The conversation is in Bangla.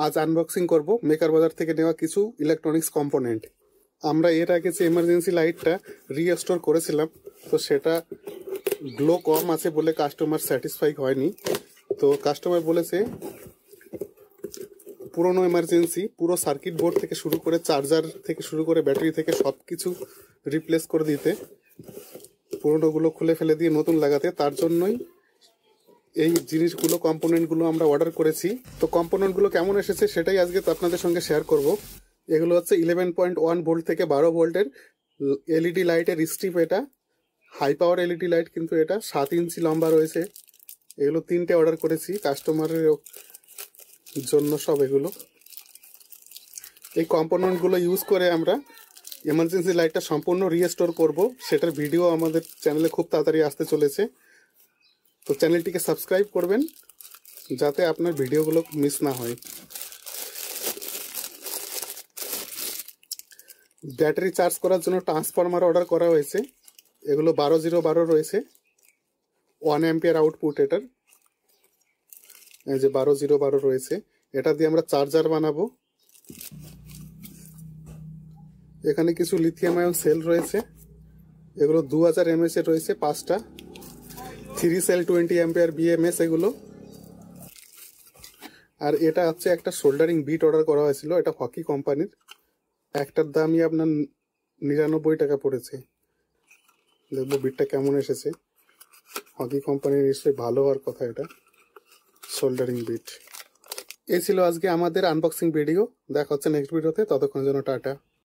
আজ আনবক্সিং করব মেকার বাজার থেকে নেওয়া কিছু ইলেকট্রনিক্স কম্পোনেন্ট। আমরা এর আগে যে এমার্জেন্সি লাইটটা রিস্টোর করেছিলাম, তো সেটা গ্লো কম আছে বলে কাস্টমার স্যাটিসফাই হয়নি। তো কাস্টমার বলেছে পুরনো এমার্জেন্সি পুরো সার্কিট বোর্ড থেকে শুরু করে চার্জার থেকে শুরু করে ব্যাটারি থেকে সব কিছু রিপ্লেস করে দিতে, পুরনোগুলো খুলে ফেলে দিয়ে নতুন লাগাতে। তার জন্যই এই জিনিসগুলো কম্পোনেন্টগুলো আমরা অর্ডার করেছি। তো কম্পোনেন্টগুলো কেমন এসেছে সেটাই আজকে আপনাদের সঙ্গে শেয়ার করব। এগুলো হচ্ছে 11.1 ভোল্ট থেকে 12 ভোল্টের এলইডি লাইটের স্ট্রিপ। এটা হাই পাওয়ার এলইডি লাইট, কিন্তু এটা 7 ইঞ্চি লম্বা রয়েছে। এগুলো 3টে অর্ডার করেছি কাস্টমারের জন্য সব। এগুলো এই কম্পোনেন্টগুলো ইউজ করে আমরা এমার্জেন্সি লাইটটা সম্পূর্ণ রিস্টোর করব। সেটার ভিডিও আমাদের চ্যানেলে খুব তাড়াতাড়ি আসতে চলেছে। তো চ্যানেলটিকে সাবস্ক্রাইব করবেন যাতে আপনার ভিডিওগুলো মিস না হয়। ব্যাটারি চার্জ করার জন্য ট্রান্সফরমার অর্ডার করা হয়েছে। এগুলো 12012 রয়েছে, 1 অ্যাম্পিয়ার আউটপুট এটার। এই যে 12012 রয়েছে, এটা দিয়ে আমরা চার্জার বানাবো। এখানে কিছু লিথিয়াম আয়ন সেল রয়েছে, এগুলো 2000 mAh এর রয়েছে 5টা, 3 সেল 20 অ্যাম্পিয়ার বিএমএস এগুলো। আর এটা হচ্ছে একটা সোল্ডারিং বিট অর্ডার করা হয়েছিল, এটা হকি কোম্পানির। একটার দামই আপনার 99 টাকা পড়েছে। দেখবো বিটটা কেমন এসেছে। হকি কোম্পানির নিশ্চয়ই ভালো হওয়ার কথা এটা, সোল্ডারিং বিট। এই ছিল আজকে আমাদের আনবক্সিং ভিডিও। দেখা হচ্ছে নেক্সট ভিডিওতে, ততক্ষণ জন্য টাটা।